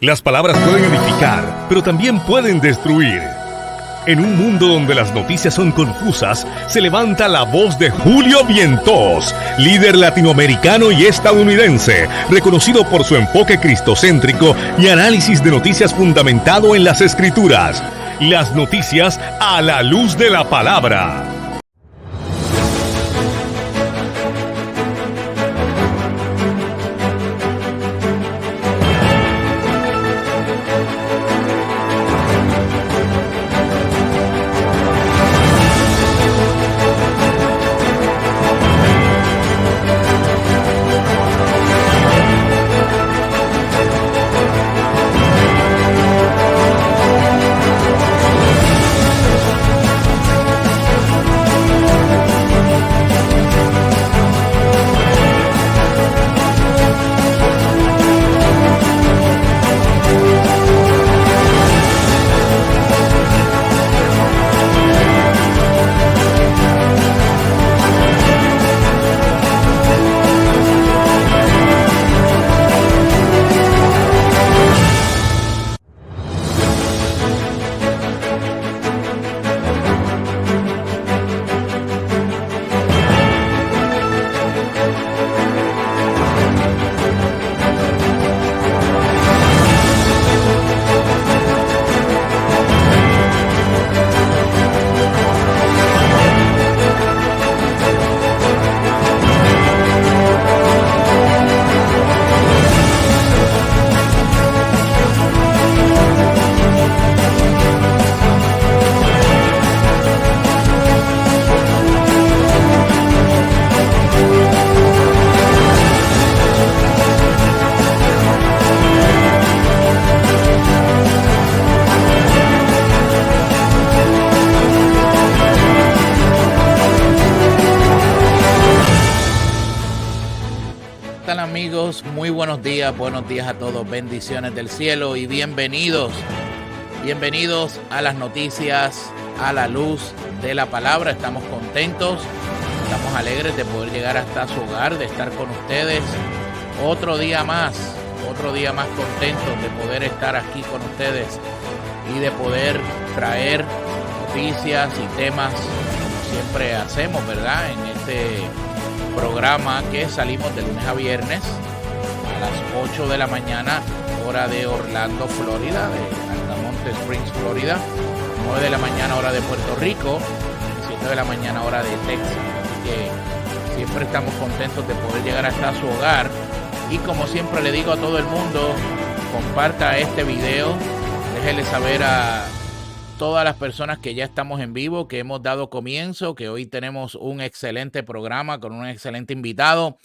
Las palabras pueden edificar, pero también pueden destruir. En un mundo donde las noticias son confusas, se levanta la voz de Julio Vientos, líder latinoamericano y estadounidense, reconocido por su enfoque cristocéntrico y análisis de noticias fundamentado en las Escrituras. Las noticias a la luz de la palabra. Amigos, muy buenos días a todos, bendiciones del cielo y bienvenidos a las noticias a la luz de la palabra. Estamos contentos, estamos alegres de poder llegar hasta su hogar, de estar con ustedes otro día más contentos de poder estar aquí con ustedes y de poder traer noticias y temas como siempre hacemos, ¿verdad? En este programa que salimos de lunes a viernes a las 8 de la mañana, hora de Orlando, Florida, de Altamonte Springs, Florida, 9 de la mañana, hora de Puerto Rico, 7 de la mañana, hora de Texas. Así que siempre estamos contentos de poder llegar hasta su hogar. Y como siempre le digo a todo el mundo, comparta este video, déjele saber a todas las personas que ya estamos en vivo, que hemos dado comienzo, que hoy tenemos un excelente programa con un excelente invitado.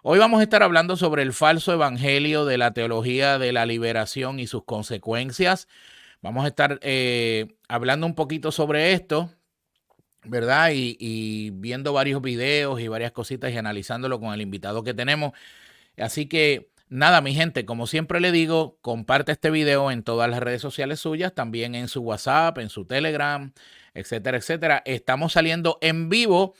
Hoy vamos a estar hablando sobre el falso evangelio de la teología de la liberación y sus consecuencias. Vamos a estar hablando un poquito sobre esto, ¿verdad? Y viendo varios videos y varias cositas y analizándolo con el invitado que tenemos. Así que nada, mi gente, como siempre le digo, comparte este video en todas las redes sociales suyas, también en su WhatsApp, en su Telegram, etcétera, etcétera. Estamos saliendo en vivo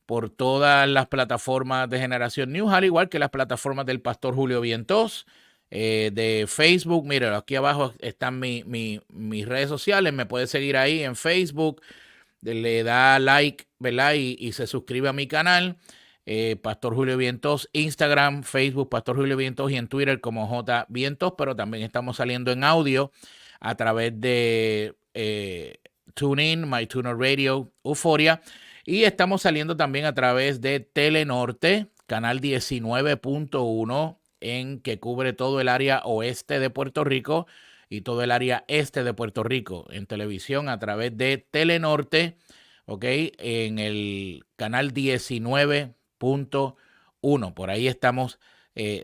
por todas las plataformas de Generación News, al igual que las plataformas del Pastor Julio Vientos, de Facebook. Miren, aquí abajo están mis redes sociales, me puede seguir ahí en Facebook, le da like, ¿verdad? Y se suscribe a mi canal. Pastor Julio Vientos, Instagram, Facebook, Pastor Julio Vientos y en Twitter como J Vientos, pero también estamos saliendo en audio a través de TuneIn, MyTuner Radio, Euforia, y estamos saliendo también a través de Telenorte, canal 19.1, que cubre todo el área oeste de Puerto Rico y todo el área este de Puerto Rico, en televisión a través de Telenorte, ¿ok? En el canal 19.1. Por ahí estamos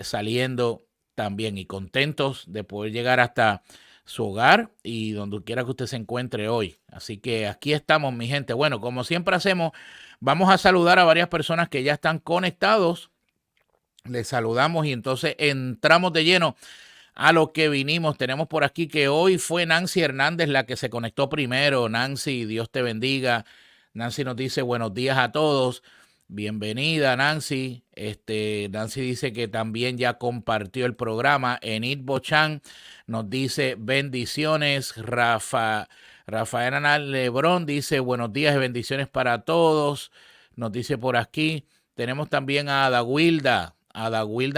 saliendo también y contentos de poder llegar hasta su hogar y donde quiera que usted se encuentre hoy. Así que aquí estamos, mi gente. Bueno, como siempre hacemos, vamos a saludar a varias personas que ya están conectados. Les saludamos y entonces entramos de lleno a lo que vinimos. Tenemos por aquí que hoy fue Nancy Hernández la que se conectó primero. Nancy, Dios te bendiga. Nancy nos dice buenos días a todos. Bienvenida, Nancy. Nancy dice que también ya compartió el programa. Enid Bochan nos dice bendiciones. Rafael Anal Lebrón dice buenos días y bendiciones para todos. Nos dice por aquí. Tenemos también a Adagüilda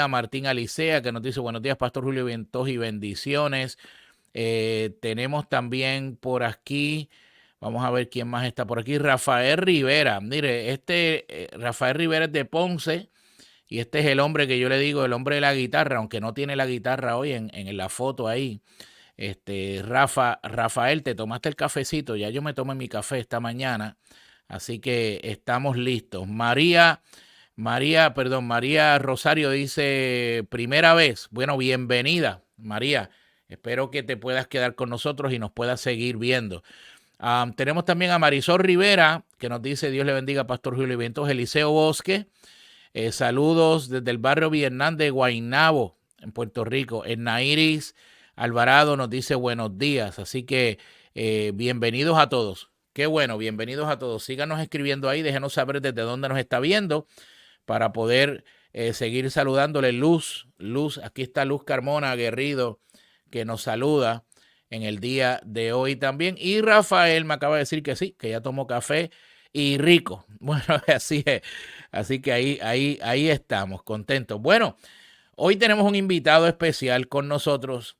Martín Alicea, que nos dice buenos días, Pastor Julio Vientos y bendiciones. Tenemos también por aquí, vamos a ver quién más está por aquí, Rafael Rivera. Mire, Rafael Rivera es de Ponce y este es el hombre que yo le digo, el hombre de la guitarra, aunque no tiene la guitarra hoy en la foto ahí. Rafael, te tomaste el cafecito, ya yo me tomé mi café esta mañana, así que estamos listos. María Rosario dice, primera vez. Bueno, bienvenida, María. Espero que te puedas quedar con nosotros y nos puedas seguir viendo. Tenemos también a Marisol Rivera, que nos dice, Dios le bendiga, Pastor Julio Vientos. Eliseo Bosque, saludos desde el barrio Vietnam de Guaynabo, en Puerto Rico. Nairis Alvarado nos dice buenos días. Así que bienvenidos a todos. Qué bueno, bienvenidos a todos. Síganos escribiendo ahí, déjenos saber desde dónde nos está viendo para poder seguir saludándole. Luz, aquí está Luz Carmona Aguerrido, que nos saluda en el día de hoy también. Y Rafael me acaba de decir que sí, que ya tomó café y rico. Bueno, así es. Así que ahí estamos, contentos. Bueno, hoy tenemos un invitado especial con nosotros,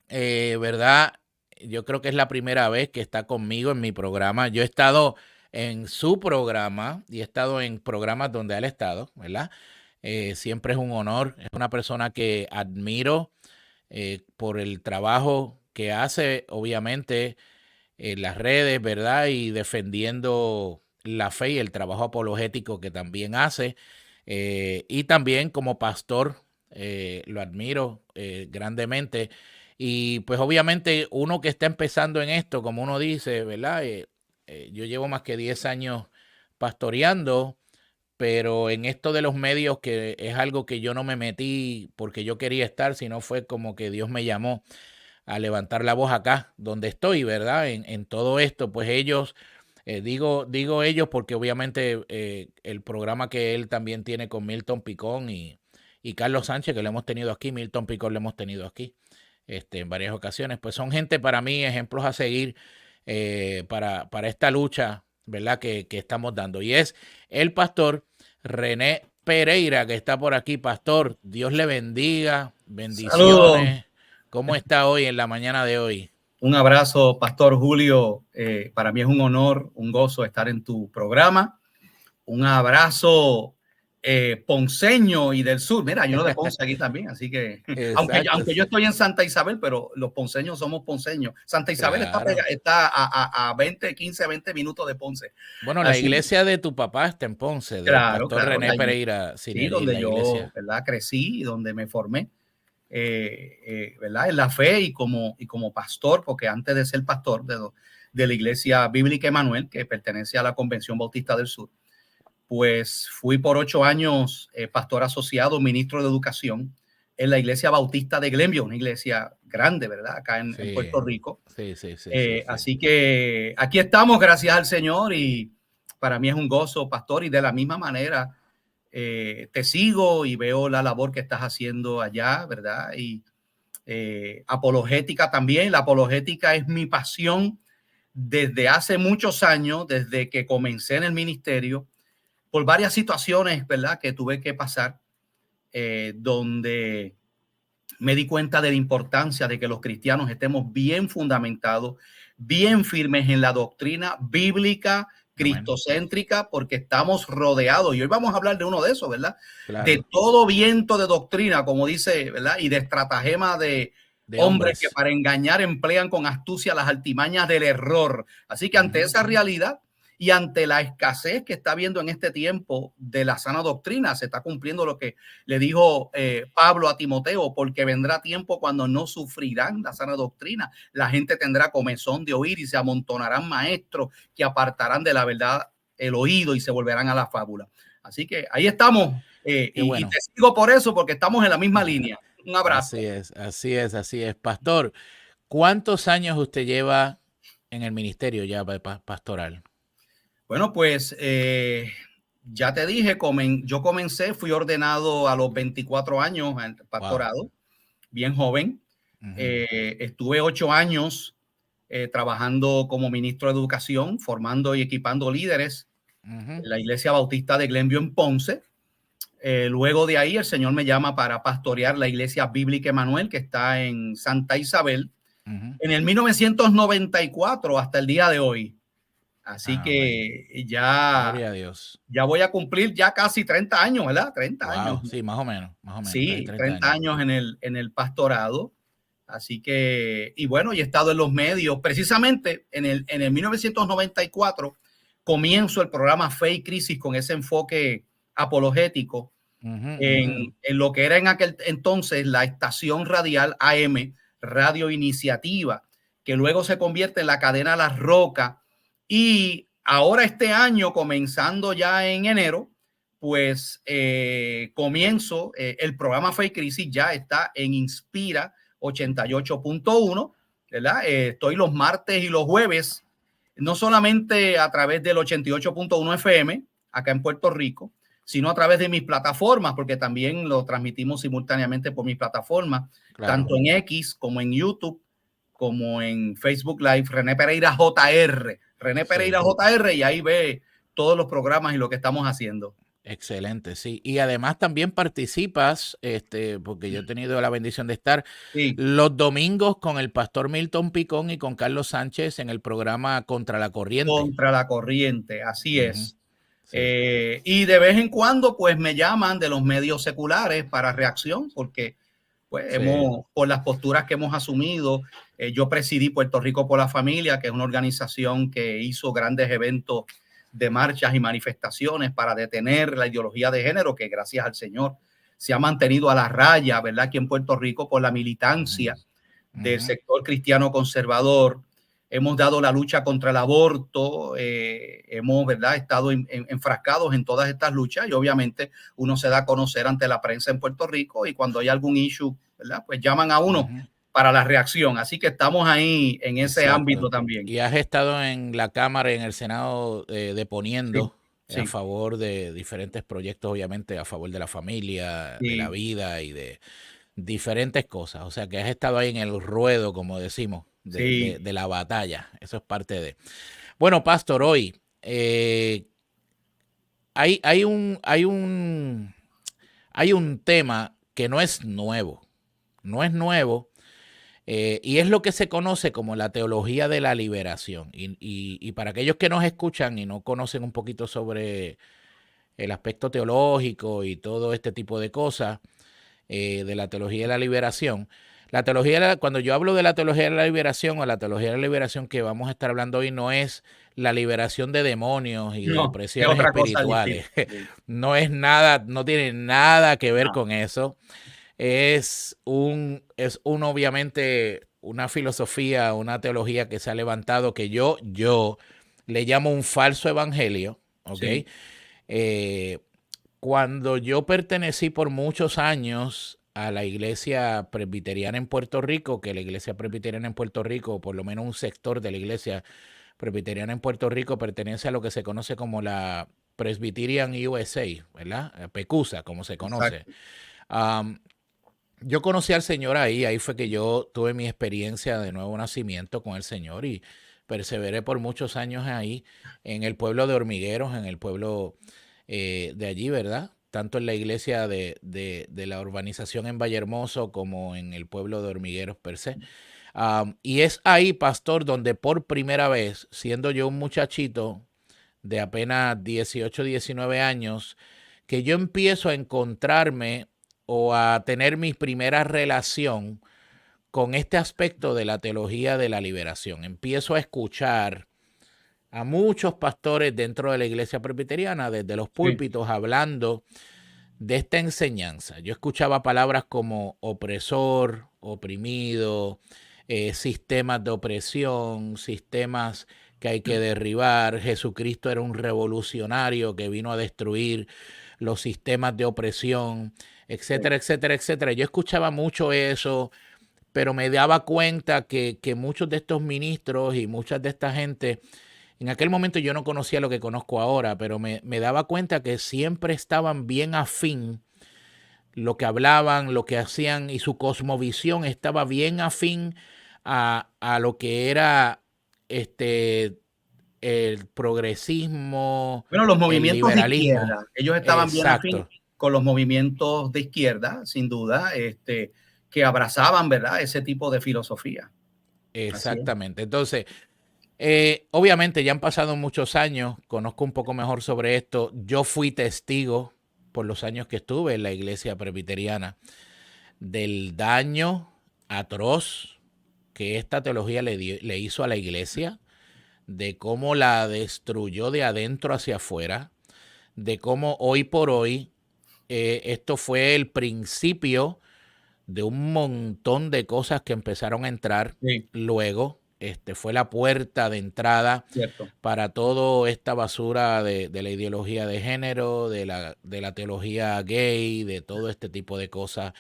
¿verdad? Yo creo que es la primera vez que está conmigo en mi programa. Yo he estado en su programa y he estado en programas donde él ha estado, ¿verdad? Siempre es un honor. Es una persona que admiro por el trabajo que hace, obviamente, en las redes, ¿verdad? Y defendiendo la fe y el trabajo apologético que también hace. Y también como pastor, lo admiro grandemente. Y pues obviamente uno que está empezando en esto, como uno dice, ¿verdad? Yo llevo más que 10 años pastoreando, pero en esto de los medios, que es algo que yo no me metí porque yo quería estar, sino fue como que Dios me llamó a levantar la voz acá, donde estoy, ¿verdad? En todo esto, pues ellos, digo ellos porque obviamente el programa que él también tiene con Milton Picón y Carlos Sánchez, que lo hemos tenido aquí, Milton Picón lo hemos tenido aquí en varias ocasiones, pues son gente para mí, ejemplos a seguir para esta lucha, ¿verdad? Que estamos dando. Y es el pastor René Pereira, que está por aquí. Pastor, Dios le bendiga, Saludos. bendiciones. ¿Cómo está hoy en la mañana de hoy? Un abrazo, Pastor Julio. Para mí es un honor, un gozo estar en tu programa. Un abrazo ponceño y del sur. Mira, yo no de Ponce aquí también, así que aunque yo estoy en Santa Isabel, pero los ponceños somos ponceños. Santa Isabel claro. está a 20 minutos de Ponce. Bueno, la iglesia de tu papá está en Ponce, del pastor René Pereira. Sí, donde yo, ¿verdad? Crecí y donde me formé. ¿Verdad? En la fe y como pastor, porque antes de ser pastor de la Iglesia Bíblica Emanuel, que pertenece a la Convención Bautista del Sur, pues fui por 8 años pastor asociado, ministro de educación en la Iglesia Bautista de Glenview, una iglesia grande, ¿verdad? Acá en Puerto Rico. Sí. Así que aquí estamos, gracias al Señor, y para mí es un gozo, pastor, y de la misma manera te sigo y veo la labor que estás haciendo allá, ¿verdad? Y apologética también. La apologética es mi pasión desde hace muchos años, desde que comencé en el ministerio, por varias situaciones, ¿verdad? Que tuve que pasar, donde me di cuenta de la importancia de que los cristianos estemos bien fundamentados, bien firmes en la doctrina bíblica, cristocéntrica, porque estamos rodeados, y hoy vamos a hablar de uno de esos, ¿verdad? Claro. De todo viento de doctrina, como dice, ¿verdad? Y de estratagema de hombres que para engañar emplean con astucia las artimañas del error. Así que ante esa realidad y ante la escasez que está habiendo en este tiempo de la sana doctrina, se está cumpliendo lo que le dijo Pablo a Timoteo, porque vendrá tiempo cuando no sufrirán la sana doctrina. La gente tendrá comezón de oír y se amontonarán maestros que apartarán de la verdad el oído y se volverán a la fábula. Así que ahí estamos y te sigo por eso, porque estamos en la misma línea. Un abrazo. Así es. Pastor, ¿cuántos años usted lleva en el ministerio ya pastoral? Bueno, pues ya te dije, yo fui ordenado a los 24 años al pastorado, bien joven. Estuve 8 años trabajando como ministro de educación, formando y equipando líderes en la Iglesia Bautista de Glenview en Ponce. Luego de ahí el Señor me llama para pastorear la Iglesia Bíblica Emanuel, que está en Santa Isabel, en el 1994 hasta el día de hoy. Así que Gloria a Dios. Ya voy a cumplir ya casi 30 años, ¿verdad? 30 años. Sí, más o menos. Sí, 30 años en el pastorado. Así que, y bueno, y he estado en los medios. Precisamente en el 1994 comienzo el programa Fe y Crisis con ese enfoque apologético en lo que era en aquel entonces la estación radial AM, Radio Iniciativa, que luego se convierte en la cadena La Roca. Y ahora este año, comenzando ya en enero, pues comienzo el programa Fe y Crisis, ya está en Inspira 88.1, ¿verdad? Estoy los martes y los jueves, no solamente a través del 88.1 FM, acá en Puerto Rico, sino a través de mis plataformas, porque también lo transmitimos simultáneamente por mis plataformas, tanto en X como en YouTube, como en Facebook Live, René Pereira JR, y ahí ve todos los programas y lo que estamos haciendo. Excelente, sí. Y además también participas, porque yo he tenido la bendición de estar los domingos con el pastor Milton Picón y con Carlos Sánchez en el programa Contra la Corriente. Contra la Corriente, así es. Sí. Y de vez en cuando, pues me llaman de los medios seculares para reacción, porque pues por las posturas que hemos asumido, yo presidí Puerto Rico por la Familia, que es una organización que hizo grandes eventos de marchas y manifestaciones para detener la ideología de género, que gracias al Señor se ha mantenido a la raya, ¿verdad? Aquí en Puerto Rico por la militancia del sector cristiano conservador. Hemos dado la lucha contra el aborto, hemos, ¿verdad?, estado enfrascados en todas estas luchas y obviamente uno se da a conocer ante la prensa en Puerto Rico y cuando hay algún issue, ¿verdad?, pues llaman a uno para la reacción. Así que estamos ahí en ese ámbito también. Y has estado en la Cámara y en el Senado deponiendo a favor de diferentes proyectos, obviamente a favor de la familia, de la vida y de diferentes cosas. O sea que has estado ahí en el ruedo, como decimos, de la batalla. Eso es parte de... Bueno, Pastor, hoy hay un tema que no es nuevo. Y es lo que se conoce como la teología de la liberación. Y para aquellos que nos escuchan y no conocen un poquito sobre el aspecto teológico y todo este tipo de cosas de la teología de la liberación, cuando yo hablo de la teología de la liberación o la teología de la liberación que vamos a estar hablando hoy, no es la liberación de demonios y de opresiones espirituales. No es nada, no tiene nada que ver con eso. Es obviamente una filosofía, una teología que se ha levantado que yo le llamo un falso evangelio, ¿ok? Cuando yo pertenecí por muchos años a la iglesia presbiteriana en Puerto Rico, que la iglesia presbiteriana en Puerto Rico, o por lo menos un sector de la iglesia presbiteriana en Puerto Rico, pertenece a lo que se conoce como la Presbyterian USA, ¿verdad? PECUSA, como se conoce. Yo conocí al Señor ahí fue que yo tuve mi experiencia de nuevo nacimiento con el Señor y perseveré por muchos años ahí en el pueblo de Hormigueros, en el pueblo de allí, ¿verdad? Tanto en la iglesia de la urbanización en Vallehermoso como en el pueblo de Hormigueros per se. Y es ahí, pastor, donde por primera vez, siendo yo un muchachito de apenas 18, 19 años, que yo empiezo a encontrarme o a tener mi primera relación con este aspecto de la teología de la liberación. Empiezo a escuchar a muchos pastores dentro de la iglesia presbiteriana, desde los púlpitos, hablando de esta enseñanza. Yo escuchaba palabras como opresor, oprimido, sistemas de opresión, sistemas que hay que derribar. Jesucristo era un revolucionario que vino a destruir los sistemas de opresión, etcétera, etcétera, etcétera. Yo escuchaba mucho eso, pero me daba cuenta que muchos de estos ministros y muchas de esta gente En aquel momento yo no conocía lo que conozco ahora, pero me daba cuenta que siempre estaban bien afín, lo que hablaban, lo que hacían y su cosmovisión estaba bien afín a lo que era el progresismo, Bueno, los el movimientos de liberalismo. izquierda, ellos estaban bien afín Exacto, con los movimientos de izquierda, sin duda, que abrazaban, ¿verdad?, ese tipo de filosofía. Así es. exactamente. Entonces, obviamente ya han pasado muchos años, conozco un poco mejor sobre esto. Yo fui testigo por los años que estuve en la iglesia presbiteriana del daño atroz que esta teología le hizo a la iglesia, de cómo la destruyó de adentro hacia afuera, de cómo hoy por hoy esto fue el principio de un montón de cosas que empezaron a entrar Sí, luego. Fue la puerta de entrada cierto. para toda esta basura de la ideología de género, de la teología gay, de todo este tipo de cosas.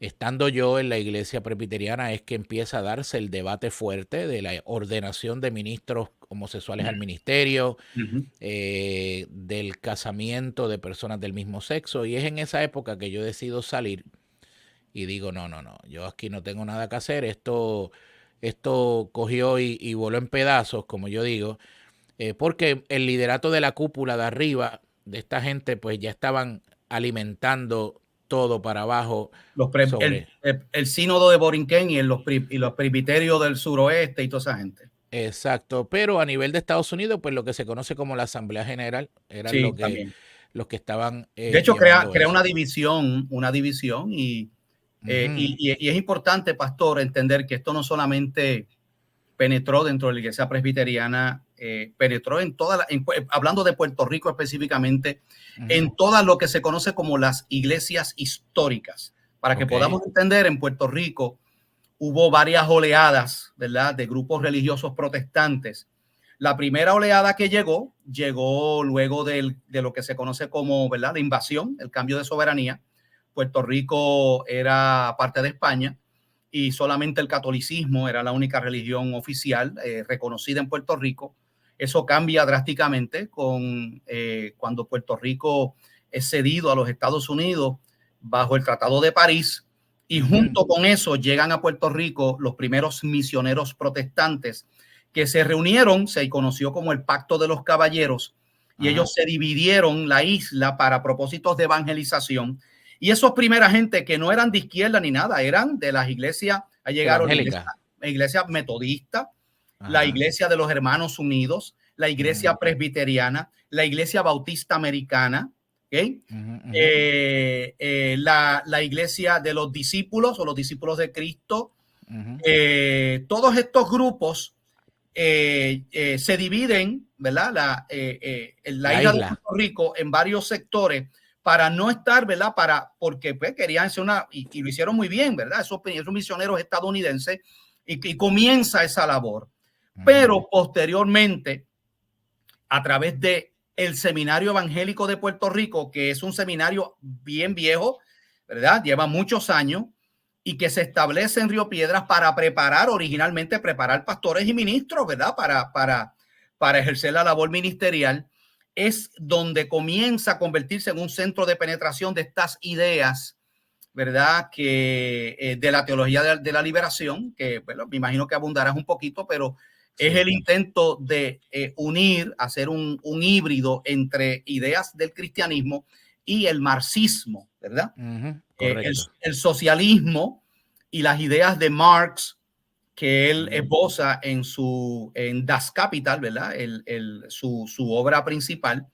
Estando yo en la iglesia presbiteriana es que empieza a darse el debate fuerte de la ordenación de ministros homosexuales al ministerio, Ujú. del casamiento de personas del mismo sexo, y es en esa época que yo decido salir y digo, no, no, no, yo aquí no tengo nada que hacer, esto cogió y voló en pedazos, como yo digo, porque el liderato de la cúpula de arriba, de esta gente, pues ya estaban alimentando todo para abajo sobre... El sínodo de Borinquen y los presbiterios del suroeste y toda esa gente. Exacto, pero a nivel de Estados Unidos, pues lo que se conoce como la Asamblea General, eran Sí, también. los que estaban De hecho, llevando crea eso. una división Ujú. y es importante, pastor, entender que esto no solamente penetró dentro de la iglesia presbiteriana, penetró en hablando de Puerto Rico específicamente, Ujú. en todas lo que se conoce como las iglesias históricas. Para que Ok. podamos entender, en Puerto Rico hubo varias oleadas, ¿verdad?, de grupos religiosos protestantes. La primera oleada que llegó luego de lo que se conoce como, ¿verdad?, la invasión, el cambio de soberanía. Puerto Rico era parte de España y solamente el catolicismo era la única religión oficial reconocida en Puerto Rico. Eso cambia drásticamente cuando Puerto Rico es cedido a los Estados Unidos bajo el Tratado de París, y Ujú. junto con eso llegan a Puerto Rico los primeros misioneros protestantes que se reunieron, se conoció como el Pacto de los Caballeros, y Ajá. ellos se dividieron la isla para propósitos de evangelización. Y esos primera gente que no eran de izquierda ni nada, eran de las iglesias, llegaron Evangélica. la iglesia metodista, la Ajá. iglesia de los Hermanos Unidos, la iglesia Ujú. presbiteriana, la iglesia bautista americana, ¿okay? Ujú. Ujú. La iglesia de los discípulos o los discípulos de Cristo. Ujú. Todos estos grupos se dividen, ¿verdad?, la La isla de isla. Puerto Rico en varios sectores para no estar, ¿verdad?, porque pues, querían hacer y lo hicieron muy bien, ¿verdad?, esos misioneros estadounidenses, y comienza esa labor. Ujú. Pero posteriormente, a través de el Seminario Evangélico de Puerto Rico, que es un seminario bien viejo, ¿verdad?, lleva muchos años, y que se establece en Río Piedras para originalmente preparar pastores y ministros, ¿verdad?, para ejercer la labor ministerial. Es donde comienza a convertirse en un centro de penetración de estas ideas, ¿verdad?, que de la teología de la liberación, que bueno, me imagino que abundarás un poquito, pero es Sí. el intento de unir, hacer un híbrido entre ideas del cristianismo y el marxismo, ¿verdad? Ujú. Correcto. El socialismo y las ideas de Marx que él Ujú. esboza en Das Kapital, ¿verdad? Su obra principal,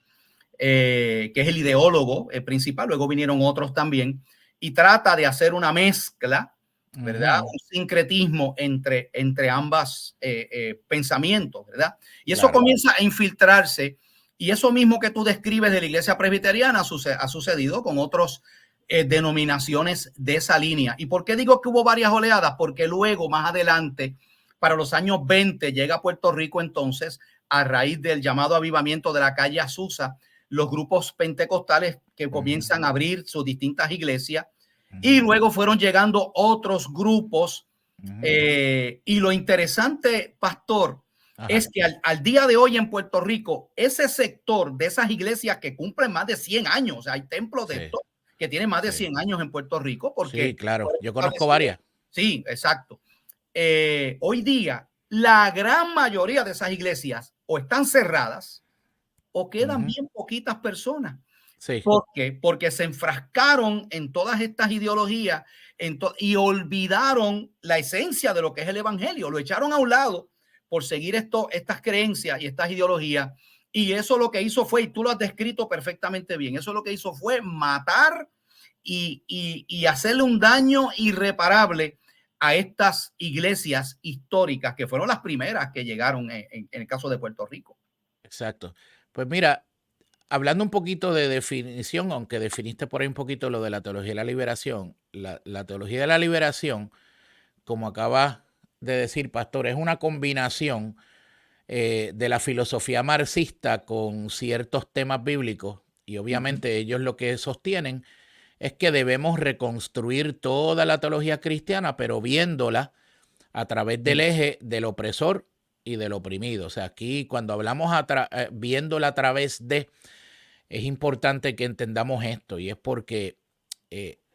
que es el ideólogo principal. Luego vinieron otros también, y trata de hacer una mezcla, ¿verdad?, Ujú. un sincretismo entre ambas pensamientos, ¿verdad? Y eso Claro. comienza a infiltrarse, y eso mismo que tú describes de la iglesia presbiteriana ha sucedido con otros denominaciones de esa línea. ¿Y por qué digo que hubo varias oleadas? Porque luego, más adelante, para los años 20, llega a Puerto Rico entonces, a raíz del llamado avivamiento de la calle Azusa, los grupos pentecostales que Ujú. comienzan a abrir sus distintas iglesias, y Ujú. luego fueron llegando otros grupos. Ujú. Y lo interesante, pastor, Ajá. es que al día de hoy en Puerto Rico, ese sector de esas iglesias que cumplen más de 100 años, o sea, hay templos de Sí, estos que tienen más de sí. 100 años en Puerto Rico, Sí, porque claro. fueron Yo conozco establecidos. varias. Sí, exacto. Hoy día, la gran mayoría de esas iglesias o están cerradas o quedan Ujú. bien poquitas personas. Sí, ¿Por qué? Porque se enfrascaron en todas estas ideologías y olvidaron la esencia de lo que es el evangelio. Lo echaron a un lado por seguir estas creencias y estas ideologías. Y eso lo que hizo fue, y tú lo has descrito perfectamente bien, eso lo que hizo fue matar y hacerle un daño irreparable a estas iglesias históricas que fueron las primeras que llegaron en el caso de Puerto Rico. exacto. Pues mira, hablando un poquito de definición, aunque definiste por ahí un poquito lo de la teología de la liberación, la teología de la liberación, como acaba de decir Pastor, es una combinación de la filosofía marxista con ciertos temas bíblicos y obviamente ellos lo que sostienen es que debemos reconstruir toda la teología cristiana, pero viéndola a través del Sí. eje del opresor y del oprimido. O sea, aquí cuando hablamos viéndola a través de, es importante que entendamos esto y es porque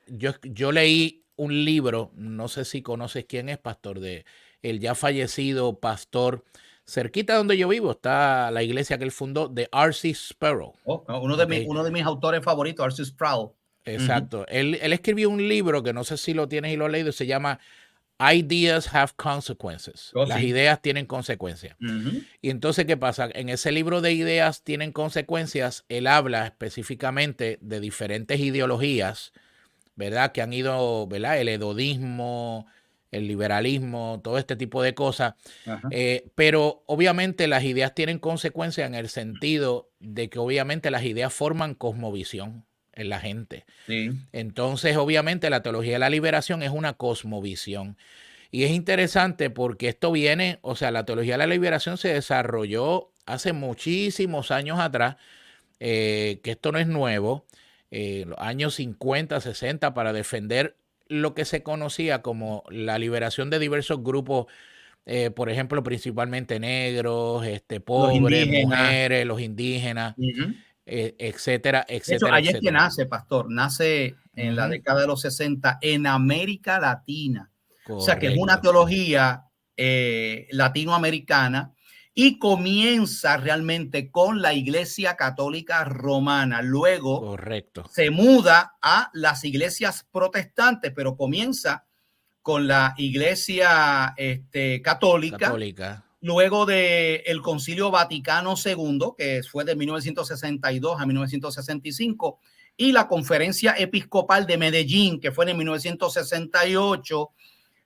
yo leí un libro, no sé si conoces quién es, Pastor, de el ya fallecido pastor, cerquita donde yo vivo, está la iglesia que él fundó, de R.C. Sparrow. ¿Ok? Uno de mis autores favoritos, R.C. Sproul. Exacto. Él escribió un libro que no sé si lo tienes y lo has leído, se llama Ideas Have Consequences. Oh, Las sí. ideas tienen consecuencias. Y entonces, ¿qué pasa? En ese libro de ideas tienen consecuencias, él habla específicamente de diferentes ideologías, ¿verdad? Que han ido, ¿verdad? El hedodismo, el liberalismo, todo este tipo de cosas. Ajá. Pero obviamente las ideas tienen consecuencias en el sentido de que obviamente las ideas forman cosmovisión en la gente. Sí. Entonces, obviamente, la teología de la liberación es una cosmovisión. Y es interesante porque esto viene, o sea, la teología de la liberación se desarrolló hace muchísimos años atrás, que esto no es nuevo, los años 50, 60, para defender lo que se conocía como la liberación de diversos grupos, por ejemplo, principalmente negros, Los pobres, indígenas. mujeres, los indígenas, etcétera, De hecho, etcétera, ahí es que etcétera. nace, pastor, nace en la Ujú. década de los 60 en América Latina. O sea que es una Correcto, teología latinoamericana y comienza realmente con la Iglesia Católica Romana. Luego correcto. se muda a las iglesias protestantes, pero comienza con la Iglesia católica. Católica. Luego del Concilio Vaticano II, que fue de 1962 a 1965, y la Conferencia Episcopal de Medellín, que fue en 1968,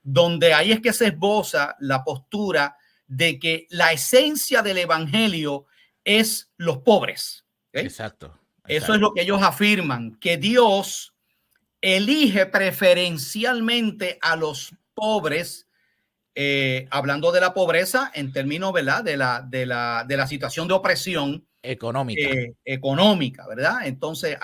donde ahí es que se esboza la postura de que la esencia del evangelio es los pobres. ¿Okay? Exacto, Eso es lo exacto. que ellos afirman, que Dios elige preferencialmente a los pobres, hablando de la pobreza en términos, ¿verdad? De la situación de opresión Económica. económica, ¿verdad? Entonces,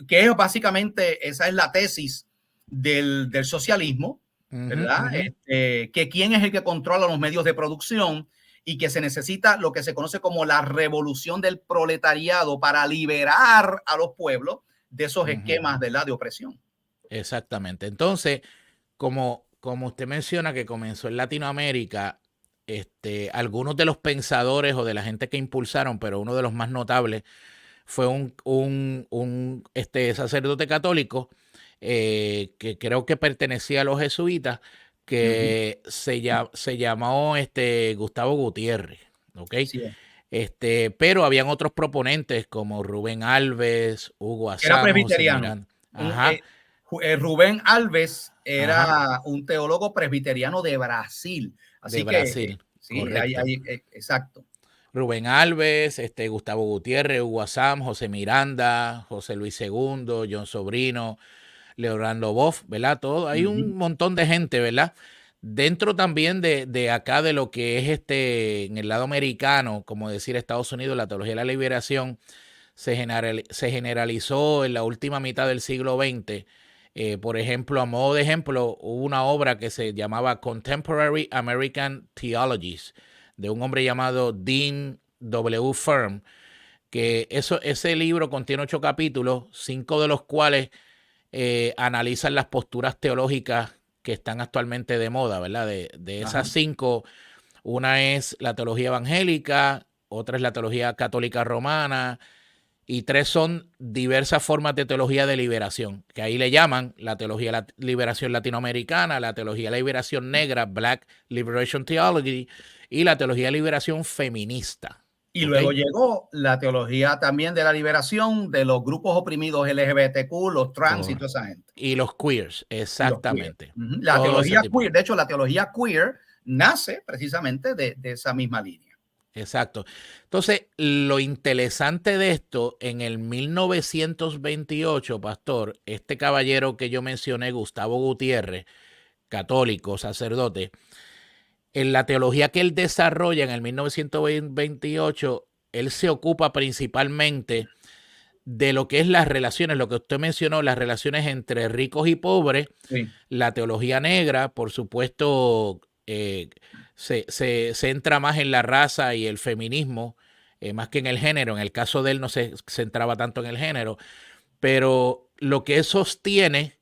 que es básicamente, esa es la tesis del socialismo, Ujú, ¿verdad? ujú. Que quién es el que controla los medios de producción y que se necesita lo que se conoce como la revolución del proletariado para liberar a los pueblos de esos Ujú. esquemas, ¿verdad? De opresión. Exactamente. Entonces, como usted menciona que comenzó en Latinoamérica, algunos de los pensadores o de la gente que impulsaron, pero uno de los más notables fue un sacerdote católico que creo que pertenecía a los jesuitas, que se llamó Gustavo Gutiérrez, ¿ok? Sí, Pero habían otros proponentes como Rubén Alves, Hugo era Asam, José presbiteriano. Miranda. Ajá, Rubén Alves ajá, era un teólogo presbiteriano de Brasil. de Así que, Brasil, sí, correcto. exacto. Rubén Alves, Gustavo Gutiérrez, Hugo Asam, José Miranda, José Luis Segundo, John Sobrino, Leonardo Boff, ¿verdad? Todo, hay un montón de gente, ¿verdad? Dentro también de acá de lo que es en el lado americano, como decir Estados Unidos, la teología de la liberación se generalizó en la última mitad del siglo XX. Por ejemplo, a modo de ejemplo, hubo una obra que se llamaba Contemporary American Theologies de un hombre llamado Dean W. Firm, que ese libro contiene 8 capítulos, 5 de los cuales analizan las posturas teológicas que están actualmente de moda, ¿verdad? De esas 5, una es la teología evangélica, otra es la teología católica romana, y 3 son diversas formas de teología de liberación, que ahí le llaman la teología de la liberación latinoamericana, la teología de la liberación negra, Black Liberation Theology, y la teología de liberación feminista. Y luego llegó la teología también de la liberación de los grupos oprimidos LGBTQ, los trans y toda esa gente. Y los queers, exactamente. La teología queer, de hecho, la teología queer nace precisamente de esa misma línea. Exacto. Entonces, lo interesante de esto, en el 1928, pastor, este caballero que yo mencioné, Gustavo Gutiérrez, católico, sacerdote, en la teología que él desarrolla en el 1928, él se ocupa principalmente de lo que es las relaciones, lo que usted mencionó, las relaciones entre ricos y pobres, la teología negra, por supuesto, se centra más en la raza y el feminismo, más que en el género. En el caso de él no se centraba tanto en el género, pero lo que él sostiene,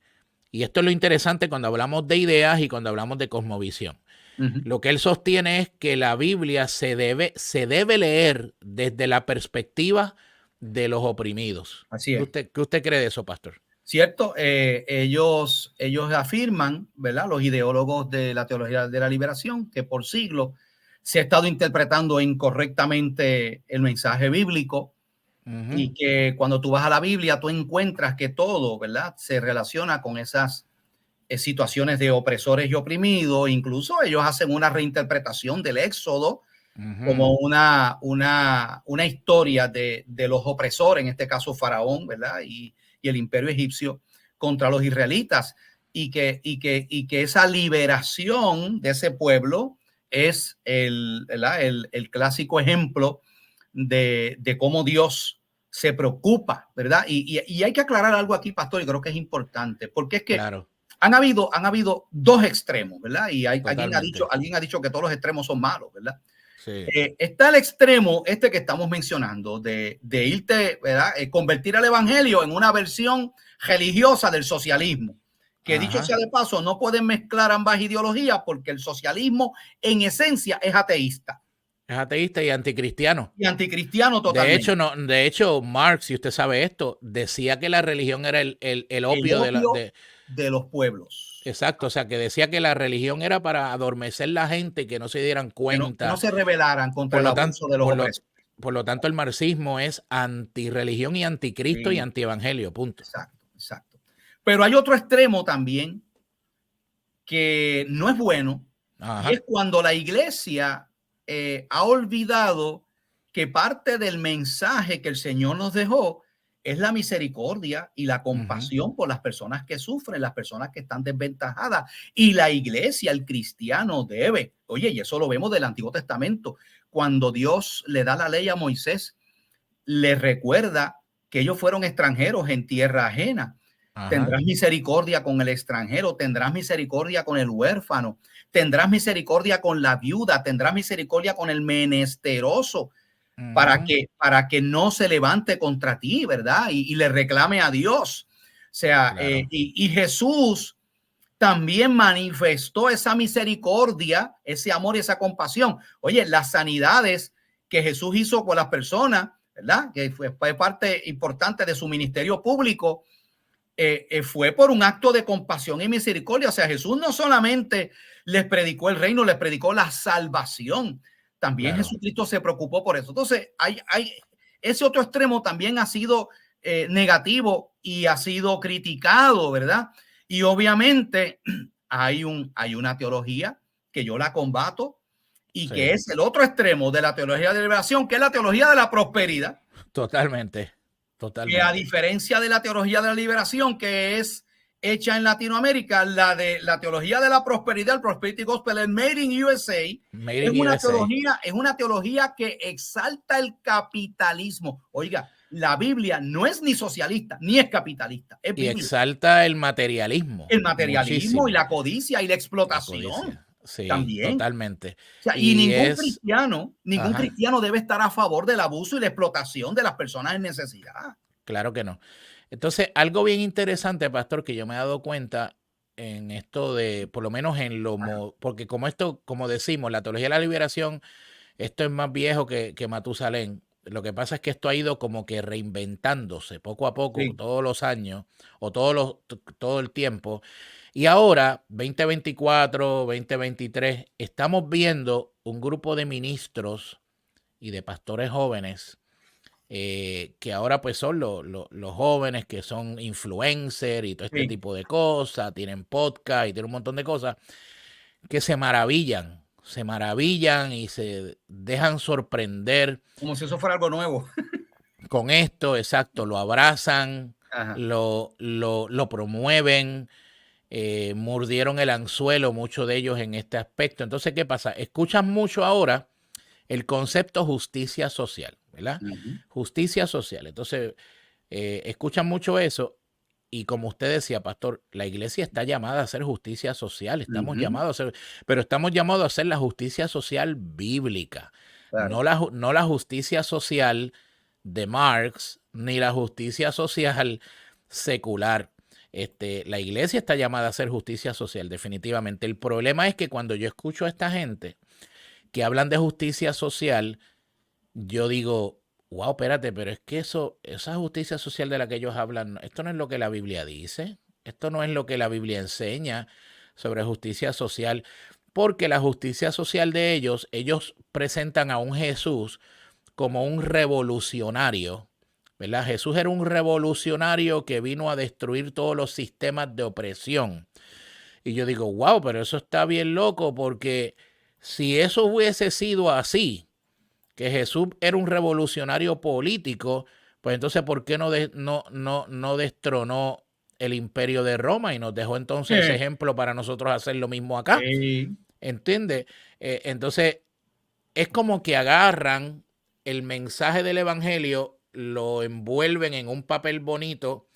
y esto es lo interesante cuando hablamos de ideas y cuando hablamos de cosmovisión, lo que él sostiene es que la Biblia se debe leer desde la perspectiva de los oprimidos. Así es. ¿Qué usted cree de eso, pastor? Cierto, ellos afirman, ¿verdad? Los ideólogos de la teología de la liberación, que por siglos se ha estado interpretando incorrectamente el mensaje bíblico y que cuando tú vas a la Biblia tú encuentras que todo, ¿verdad? Se relaciona con esas situaciones de opresores y oprimidos. Incluso ellos hacen una reinterpretación del Éxodo como una historia de los opresores, en este caso Faraón, ¿verdad? Y el imperio egipcio contra los israelitas, y que esa liberación de ese pueblo es el clásico ejemplo de cómo Dios se preocupa, ¿verdad? Y hay que aclarar algo aquí, pastor, y creo que es importante, porque es que han habido 2 extremos, ¿verdad? Y alguien ha dicho que todos los extremos son malos, ¿verdad? Sí. Está el extremo que estamos mencionando de irte, ¿verdad? Convertir al evangelio en una versión religiosa del socialismo, que dicho sea de paso, no pueden mezclar ambas ideologías porque el socialismo en esencia es ateísta. Es ateísta y anticristiano. Y anticristiano totalmente. De hecho, Marx, si usted sabe esto, decía que la religión era el opio de los pueblos. Exacto, o sea, que decía que la religión era para adormecer la gente, que no se dieran cuenta. Que no se rebelaran contra el abuso de los opresores. Por lo tanto, el marxismo es antirreligión y anticristo y antievangelio, punto. Exacto. Pero hay otro extremo también que no es bueno, y es cuando la iglesia ha olvidado que parte del mensaje que el Señor nos dejó es la misericordia y la compasión por las personas que sufren, las personas que están desventajadas. Y la iglesia, el cristiano debe, y eso lo vemos del Antiguo Testamento, cuando Dios le da la ley a Moisés, le recuerda que ellos fueron extranjeros en tierra ajena. Tendrás misericordia con el extranjero, tendrás misericordia con el huérfano, tendrás misericordia con la viuda, tendrás misericordia con el menesteroso, para que no se levante contra ti, ¿verdad? Y le reclame a Dios. O sea, y Jesús también manifestó esa misericordia, ese amor y esa compasión. Oye, las sanidades que Jesús hizo con las personas, ¿verdad? Que fue parte importante de su ministerio público, fue por un acto de compasión y misericordia. O sea, Jesús no solamente les predicó el reino, les predicó la salvación. También Jesucristo se preocupó por eso. Entonces, hay ese otro extremo también ha sido negativo y ha sido criticado, ¿verdad? Y obviamente hay una teología que yo la combato y que es el otro extremo de la teología de liberación, que es la teología de la prosperidad. Totalmente. Que a diferencia de la teología de la liberación, que es hecha en Latinoamérica, la teología de la prosperidad, el Prosperity Gospel, el Made in USA, es una teología que exalta el capitalismo. Oiga, la Biblia no es ni socialista ni es capitalista. Es y exalta el materialismo. El materialismo muchísimo. Y la codicia y la explotación. Sí, también. totalmente. O sea, y ningún cristiano debe estar a favor del abuso y la explotación de las personas en necesidad. Claro que no. Entonces, algo bien interesante, pastor, que yo me he dado cuenta en esto de, por lo menos porque como esto, como decimos, la teología de la liberación, esto es más viejo que Matusalén. Lo que pasa es que esto ha ido como que reinventándose poco a poco, Sí. todos los años o todo el tiempo. Y ahora, 2024, 2023, estamos viendo un grupo de ministros y de pastores jóvenes que ahora pues son los jóvenes que son influencers y todo este tipo de cosas, tienen podcast y tienen un montón de cosas, que se maravillan y se dejan sorprender. Como si eso fuera algo nuevo. Con esto, exacto, lo abrazan, Ajá. lo promueven, mordieron el anzuelo, muchos de ellos en este aspecto. Entonces, ¿qué pasa? Escuchan mucho ahora el concepto justicia social, ¿verdad? Justicia social. Entonces, escuchan mucho eso y como usted decía, pastor, la iglesia está llamada a hacer justicia social, estamos llamados a hacer, pero estamos llamados a hacer la justicia social bíblica, Claro. no la justicia social de Marx, ni la justicia social secular. La iglesia está llamada a hacer justicia social, definitivamente. El problema es que cuando yo escucho a esta gente que hablan de justicia social, yo digo, wow, espérate, pero es que esa justicia social de la que ellos hablan, esto no es lo que la Biblia dice, esto no es lo que la Biblia enseña sobre justicia social, porque la justicia social de ellos presentan a un Jesús como un revolucionario, ¿verdad? Jesús era un revolucionario que vino a destruir todos los sistemas de opresión. Y yo digo, wow, pero eso está bien loco, porque si eso hubiese sido así, que Jesús era un revolucionario político, pues entonces, ¿por qué no destronó el imperio de Roma y nos dejó entonces ese ejemplo para nosotros hacer lo mismo acá? ¿Entiendes? Entonces, es como que agarran el mensaje del evangelio, lo envuelven en un papel bonito,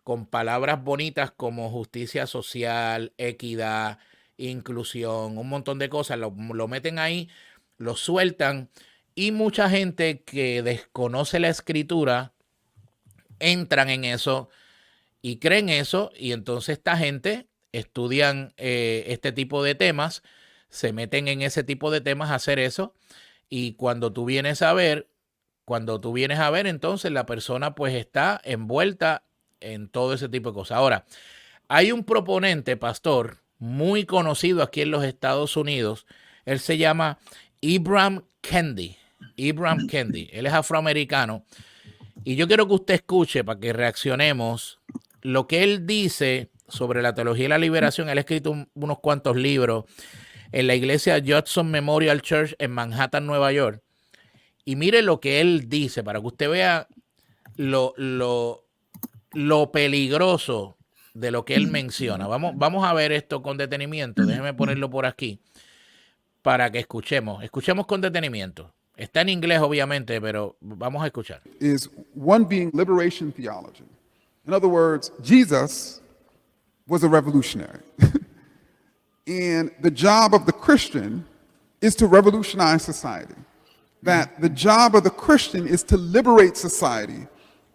con palabras bonitas como justicia social, equidad, inclusión, un montón de cosas, lo meten ahí, lo sueltan, y mucha gente que desconoce la escritura entran en eso y creen eso, y entonces esta gente estudian este tipo de temas, se meten en ese tipo de temas a hacer eso, y cuando tú vienes a ver, entonces la persona pues está envuelta en todo ese tipo de cosas. Ahora, hay un proponente, pastor, muy conocido aquí en los Estados Unidos. Él se llama Ibram Kendi. Él es afroamericano. Y yo quiero que usted escuche, para que reaccionemos, lo que él dice sobre la teología de la liberación. Él ha escrito unos cuantos libros en la iglesia Judson Memorial Church en Manhattan, Nueva York. Y mire lo que él dice, para que usted vea lo peligroso de lo que él menciona. Vamos a ver esto con detenimiento. Déjeme ponerlo por aquí para que escuchemos. Escuchemos con detenimiento. Está en inglés, obviamente, pero vamos a escuchar. Is one being liberation theology. In other words, Jesus was a revolutionary. And the job of the Christian is to revolutionize society. That the job of the Christian is to liberate society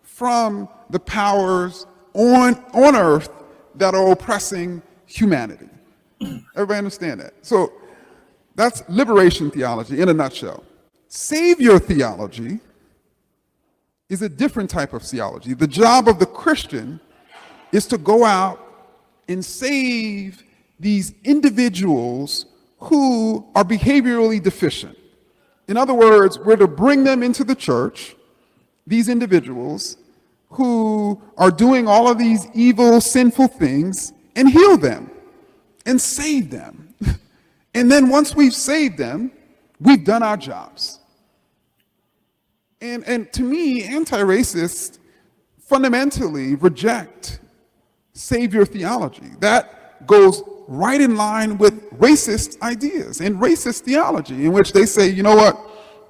from the powers on earth that are oppressing humanity. Everybody understand that? So that's liberation theology in a nutshell. Savior theology is a different type of theology. The job of the Christian is to go out and save these individuals who are behaviorally deficient. In other words, we're to bring them into the church, these individuals who are doing all of these evil, sinful things, and heal them and save them. And then once we've saved them, we've done our jobs. And to me, anti-racists fundamentally reject savior theology. That goes right in line with racist ideas and racist theology, in which they say, you know what,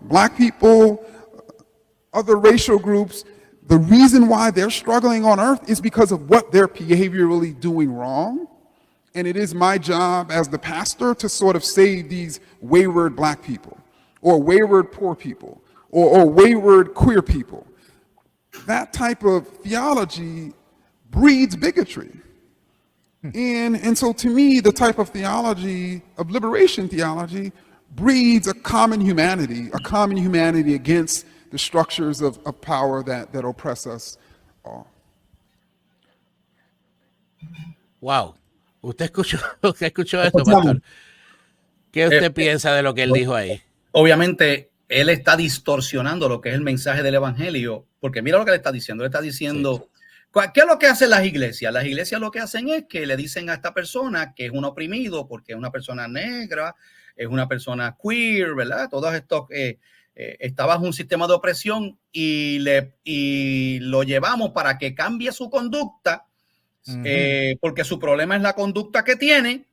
black people, other racial groups, the reason why they're struggling on earth is because of what they're behaviorally doing wrong. And it is my job as the pastor to sort of save these wayward black people, or wayward poor people, or wayward queer people. That type of theology breeds bigotry. And so to me, the type of theology, of liberation theology, breeds a common humanity against the structures of power that oppress us all. Wow. Usted escuchó eso, pastor. ¿Qué usted piensa de lo que él dijo ahí? Obviamente, él está distorsionando lo que es el mensaje del evangelio, porque mira lo que le está diciendo. Le está diciendo, sí. ¿Qué es lo que hacen las iglesias? Las iglesias lo que hacen es que le dicen a esta persona que es un oprimido, porque es una persona negra, es una persona queer, ¿verdad? Todos estos está bajo un sistema de opresión y lo llevamos para que cambie su conducta. Porque su problema es la conducta que tiene,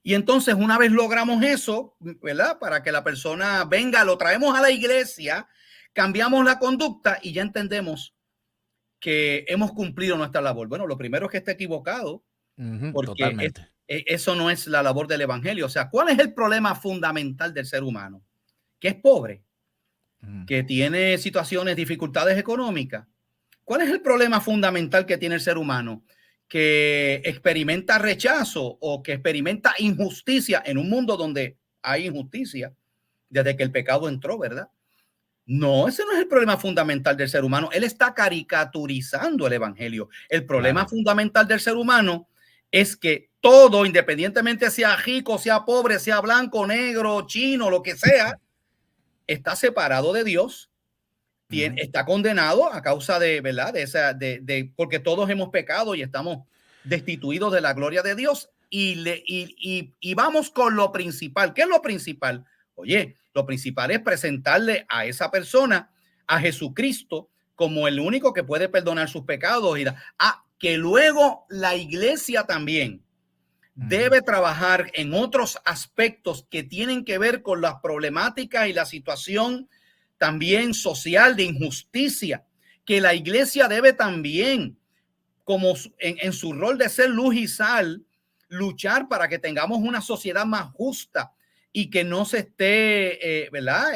y entonces una vez logramos eso, ¿verdad? Para que la persona venga, lo traemos a la iglesia, cambiamos la conducta y ya entendemos que hemos cumplido nuestra labor. Bueno, lo primero es que está equivocado, porque eso no es la labor del evangelio. O sea, ¿cuál es el problema fundamental del ser humano? Que es pobre, que tiene situaciones, dificultades económicas. ¿Cuál es el problema fundamental que tiene el ser humano? Que experimenta rechazo o que experimenta injusticia en un mundo donde hay injusticia desde que el pecado entró, ¿verdad? No, ese no es el problema fundamental del ser humano. Él está caricaturizando el evangelio. El problema fundamental del ser humano es que todo, independientemente sea rico, sea pobre, sea blanco, negro, chino, lo que sea, está separado de Dios. Está condenado a causa de, ¿verdad? Porque todos hemos pecado y estamos destituidos de la gloria de Dios. Y vamos con lo principal. ¿Qué es lo principal? Oye, lo principal es presentarle a esa persona a Jesucristo como el único que puede perdonar sus pecados. Que luego la iglesia también debe trabajar en otros aspectos que tienen que ver con las problemáticas y la situación también social de injusticia, que la iglesia debe también, como en su rol de ser luz y sal, luchar para que tengamos una sociedad más justa y que no se esté, ¿verdad?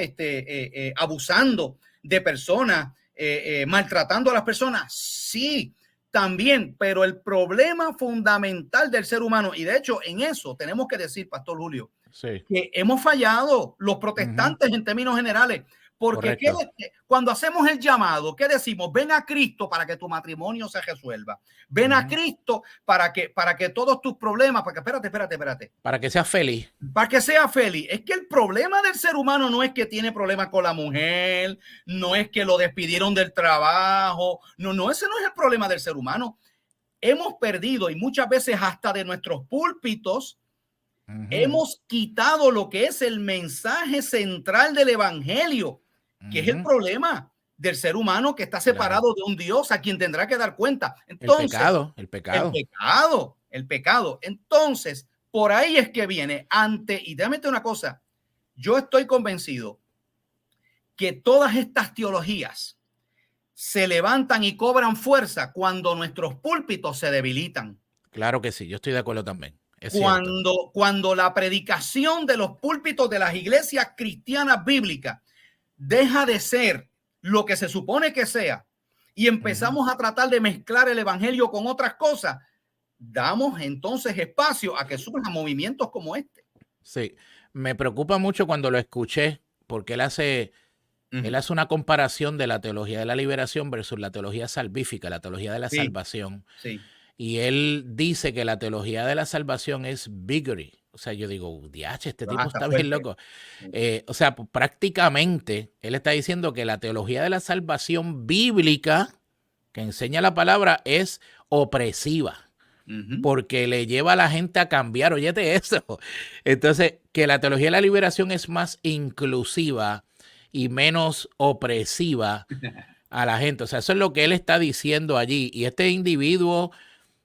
Abusando de personas, maltratando a las personas. Sí, también, pero el problema fundamental del ser humano, y de hecho en eso tenemos que decir, Pastor Julio, que hemos fallado los protestantes en términos generales. Porque cuando hacemos el llamado, ¿qué decimos? Ven a Cristo para que tu matrimonio se resuelva. Ven a Cristo para que todos tus problemas, espérate. Para que seas feliz. Para que seas feliz. Es que el problema del ser humano no es que tiene problemas con la mujer, no es que lo despidieron del trabajo. No, ese no es el problema del ser humano. Hemos perdido, y muchas veces hasta de nuestros púlpitos, hemos quitado lo que es el mensaje central del evangelio, que es el problema del ser humano que está separado de un Dios a quien tendrá que dar cuenta. Entonces, el pecado. Entonces, por ahí es que viene y déjame decirte una cosa, yo estoy convencido que todas estas teologías se levantan y cobran fuerza cuando nuestros púlpitos se debilitan. Claro que sí, yo estoy de acuerdo también. Cuando la predicación de los púlpitos de las iglesias cristianas bíblicas deja de ser lo que se supone que sea y empezamos a tratar de mezclar el evangelio con otras cosas, damos entonces espacio a que surjan movimientos como este. Sí, me preocupa mucho cuando lo escuché, porque él hace una comparación de la teología de la liberación versus la teología salvífica, la teología de la salvación. Sí. Y él dice que la teología de la salvación es bigotry. O sea, yo digo, diache, este tipo está bien loco. O sea, prácticamente él está diciendo que la teología de la salvación bíblica que enseña la palabra es opresiva. Porque le lleva a la gente a cambiar. Óyete eso. Entonces, que la teología de la liberación es más inclusiva y menos opresiva a la gente. O sea, eso es lo que él está diciendo allí. Y este individuo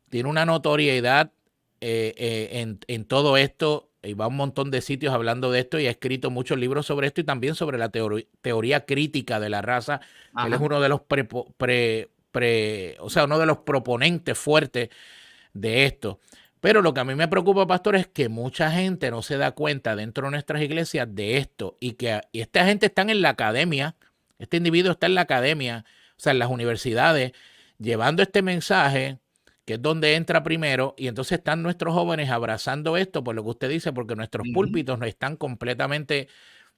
tiene una notoriedad en todo esto, y va a un montón de sitios hablando de esto y ha escrito muchos libros sobre esto y también sobre la teoría crítica de la raza. Él es uno de los uno de los proponentes fuertes de esto. Pero lo que a mí me preocupa, pastor, es que mucha gente no se da cuenta dentro de nuestras iglesias de esto y esta gente está en la academia, este individuo está en la academia, o sea, en las universidades, llevando este mensaje, que es donde entra primero, y entonces están nuestros jóvenes abrazando esto, por lo que usted dice, porque nuestros púlpitos no están completamente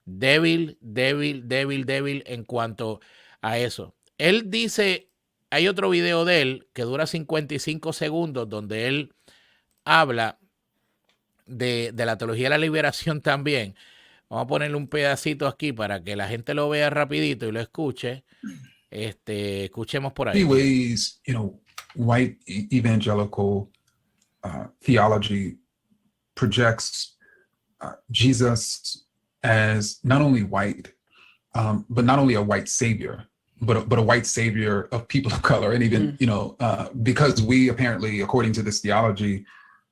débil en cuanto a eso. Él dice, hay otro video de él que dura 55 segundos, donde él habla de la teología de la liberación también. Vamos a ponerle un pedacito aquí para que la gente lo vea rapidito y lo escuche. Escuchemos por ahí. Many ways, white evangelical theology projects Jesus as not only white, but not only a white savior, but a white savior of people of color. And even, because we apparently, according to this theology,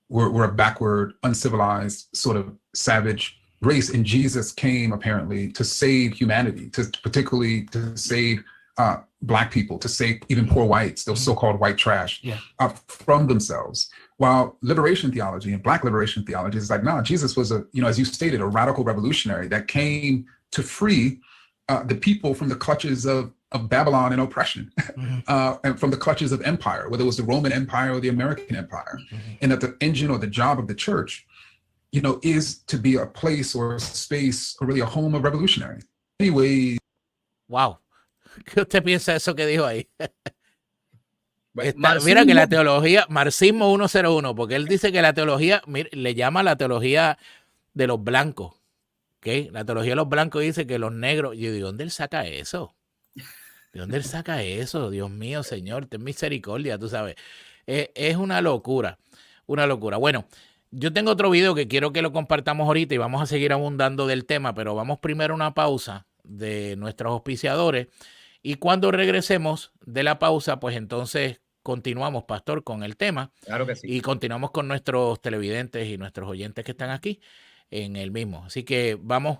we're a backward, uncivilized, sort of savage race. And Jesus came apparently to save humanity, particularly to save Black people, to save even poor whites, those so-called white trash, from themselves. While liberation theology and Black liberation theology is like, no, Jesus was as you stated, a radical revolutionary that came to free the people from the clutches of Babylon and oppression, and from the clutches of empire, whether it was the Roman Empire or the American Empire. And that the engine or the job of the church, is to be a place or a space or really a home of revolutionary. Anyway. Wow. ¿Qué usted piensa de eso que dijo ahí? Mira que la teología, marxismo 101, porque él dice que la teología, le llama la teología de los blancos. ¿Okay? La teología de los blancos dice que los negros, yo digo, ¿de dónde él saca eso? ¿De dónde él saca eso? Dios mío, Señor, ten misericordia, tú sabes. Es una locura, una locura. Bueno, yo tengo otro video que quiero que lo compartamos ahorita y vamos a seguir abundando del tema, pero vamos primero a una pausa de nuestros auspiciadores y cuando regresemos de la pausa, pues entonces continuamos, pastor, con el tema. Claro que sí. Y continuamos con nuestros televidentes y nuestros oyentes que están aquí en el mismo. Así que vamos